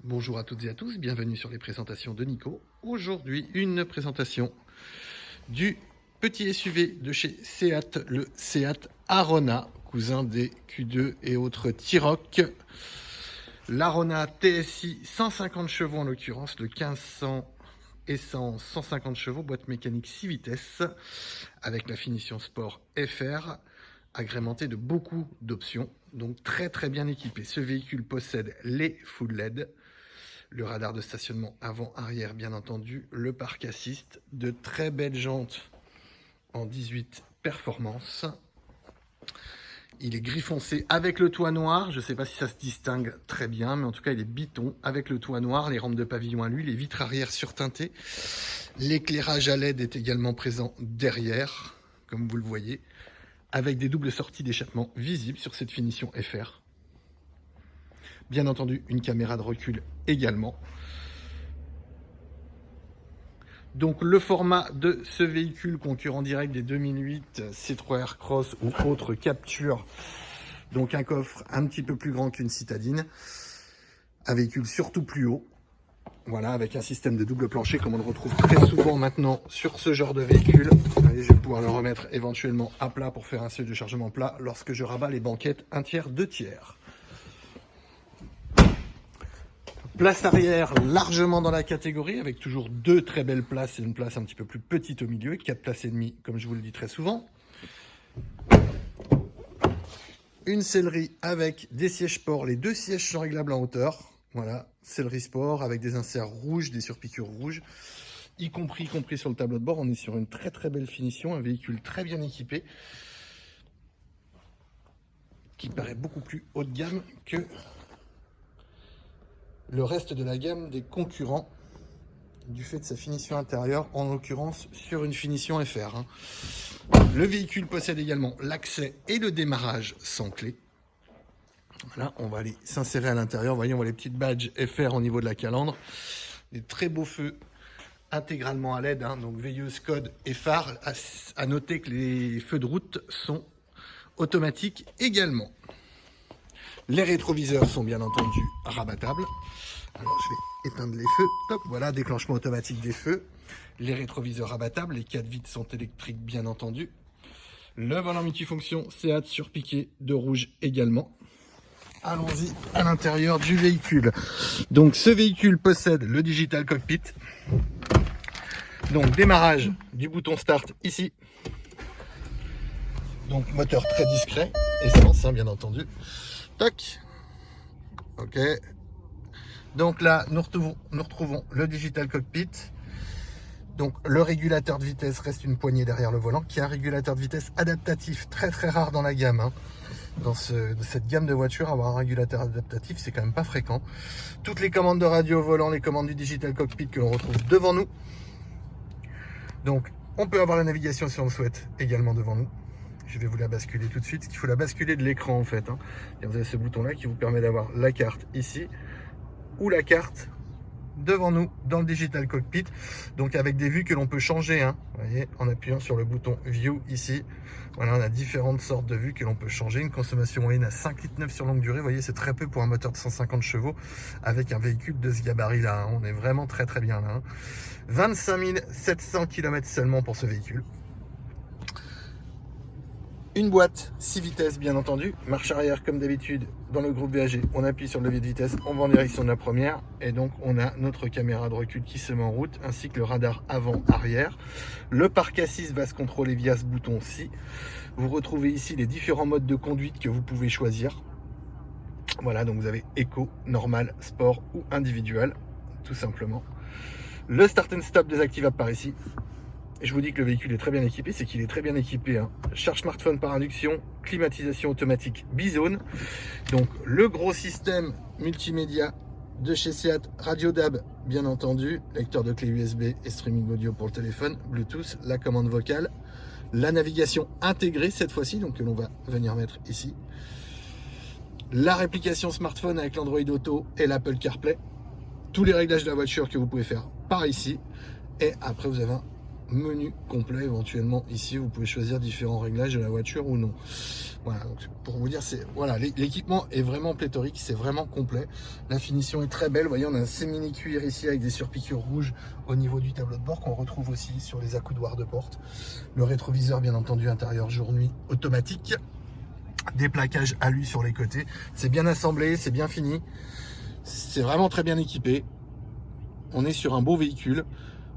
Bonjour à toutes et à tous, bienvenue sur les présentations de Nico. Aujourd'hui, une présentation du petit SUV de chez Seat, le Seat Arona, cousin des Q2 et autres T-Roc. L'Arona TSI 150 chevaux en l'occurrence, le 1500 essence 150 chevaux, boîte mécanique 6 vitesses, avec la finition sport FR, agrémenté de beaucoup d'options, donc très bien équipé. Ce véhicule possède les full LED, le radar de stationnement avant-arrière bien entendu, le parc assist, de très belles jantes en 18 performance. Il est gris foncé avec le toit noir, je ne sais pas si ça se distingue très bien, mais en tout cas il est biton avec le toit noir, les rampes de pavillon à lui, les vitres arrière surteintées. L'éclairage à LED est également présent derrière, comme vous le voyez, avec des doubles sorties d'échappement visibles sur cette finition FR. Bien entendu, une caméra de recul également. Donc le format de ce véhicule, concurrent direct des 2008 C3 Aircross ou autres Capture, donc un coffre un petit peu plus grand qu'une citadine, un véhicule surtout plus haut, voilà, avec un système de double plancher comme on le retrouve très souvent maintenant sur ce genre de véhicule. Allez, je vais pouvoir le remettre éventuellement à plat pour faire un seuil de chargement plat lorsque je rabats les banquettes 1 tiers, 2 tiers. Place arrière largement dans la catégorie, avec toujours 2 très belles places et une place un petit peu plus petite au milieu, 4 places et demie, comme je vous le dis très souvent. Une sellerie avec des sièges sport, les 2 sièges sont réglables en hauteur. Voilà, sellerie sport avec des inserts rouges, des surpiqûres rouges, y compris sur le tableau de bord. On est sur une très belle finition, un véhicule très bien équipé, qui paraît beaucoup plus haut de gamme que le reste de la gamme des concurrents du fait de sa finition intérieure, en l'occurrence sur une finition FR. Le véhicule possède également l'accès et le démarrage sans clé. Voilà, on va aller s'insérer à l'intérieur. Vous voyez, on voit les petites badges FR au niveau de la calandre. Des très beaux feux intégralement à LED, donc veilleuse, code et phare. À noter que les feux de route sont automatiques également. Les rétroviseurs sont bien entendu rabattables. Alors je vais éteindre les feux. Top, voilà, déclenchement automatique des feux. Les rétroviseurs rabattables, les 4 vitres sont électriques bien entendu. Le volant multifonction Seat surpiqué de rouge également. Allons-y à l'intérieur du véhicule. Donc ce véhicule possède le digital cockpit. Donc démarrage du bouton start ici. Donc moteur très discret, essence bien entendu. Toc. Ok. Donc là, nous retrouvons le digital cockpit. Donc le régulateur de vitesse reste une poignée derrière le volant, qui est un régulateur de vitesse adaptatif, très rare dans la gamme. Dans cette gamme de voitures, avoir un régulateur adaptatif, c'est quand même pas fréquent. Toutes les commandes de radio au volant, les commandes du digital cockpit que l'on retrouve devant nous. Donc on peut avoir la navigation si on le souhaite également devant nous. Je vais vous la basculer tout de suite, parce qu'il faut la basculer de l'écran en fait. Et vous avez ce bouton là qui vous permet d'avoir la carte ici, ou la carte devant nous dans le digital cockpit, donc avec des vues que l'on peut changer, vous voyez, en appuyant sur le bouton view ici. Voilà, on a différentes sortes de vues que l'on peut changer. Une consommation moyenne à 5,9 litres sur longue durée, vous voyez, c'est très peu pour un moteur de 150 chevaux avec un véhicule de ce gabarit là, on est vraiment très bien là. 25 700 km seulement pour ce véhicule. Une boîte 6 vitesses bien entendu, marche arrière comme d'habitude dans le groupe VAG, on appuie sur le levier de vitesse, on va en direction de la première et donc on a notre caméra de recul qui se met en route ainsi que le radar avant-arrière. Le parc assist va se contrôler via ce bouton-ci. Vous retrouvez ici les différents modes de conduite que vous pouvez choisir. Voilà, donc vous avez éco, normal, sport ou individuel, tout simplement. Le start and stop désactivable par ici. Et je vous dis que le véhicule est très bien équipé, c'est qu'il est très bien équipé. Charge smartphone par induction, climatisation automatique bizone. Donc le gros système multimédia de chez Seat, radio DAB bien entendu, lecteur de clé USB et streaming audio pour le téléphone, Bluetooth, la commande vocale, la navigation intégrée cette fois-ci, donc que l'on va venir mettre ici. La réplication smartphone avec l'Android Auto et l'Apple CarPlay. Tous les réglages de la voiture que vous pouvez faire par ici. Et après vous avez un menu complet éventuellement. Ici, vous pouvez choisir différents réglages de la voiture ou non. Voilà, donc pour vous dire, voilà, l'équipement est vraiment pléthorique, c'est vraiment complet. La finition est très belle. Vous voyez, on a un sémini cuir ici avec des surpiqûres rouges au niveau du tableau de bord qu'on retrouve aussi sur les accoudoirs de porte. Le rétroviseur, bien entendu, intérieur jour-nuit automatique. Des plaquages alu sur les côtés. C'est bien assemblé, c'est bien fini. C'est vraiment très bien équipé. On est sur un beau véhicule.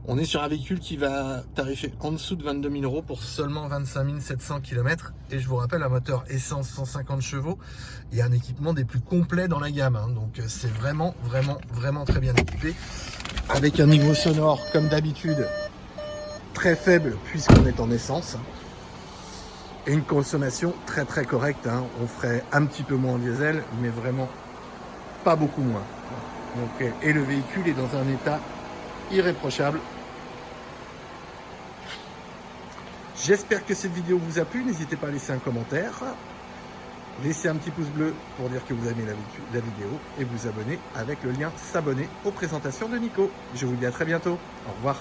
On est sur un véhicule qui va tarifer en dessous de 22 000 € pour seulement 25 700 km. Et je vous rappelle, un moteur essence 150 chevaux. Il y a un équipement des plus complets dans la gamme. Donc c'est vraiment très bien équipé. Avec un niveau sonore, comme d'habitude, très faible puisqu'on est en essence. Et une consommation très correcte. On ferait un petit peu moins en diesel, mais vraiment pas beaucoup moins. Donc, et le véhicule est dans un état irréprochable. J'espère que cette vidéo vous a plu. N'hésitez pas à laisser un commentaire. Laissez un petit pouce bleu pour dire que vous aimez la vidéo et vous abonner avec le lien s'abonner aux présentations de Nico. Je vous dis à très bientôt. Au revoir.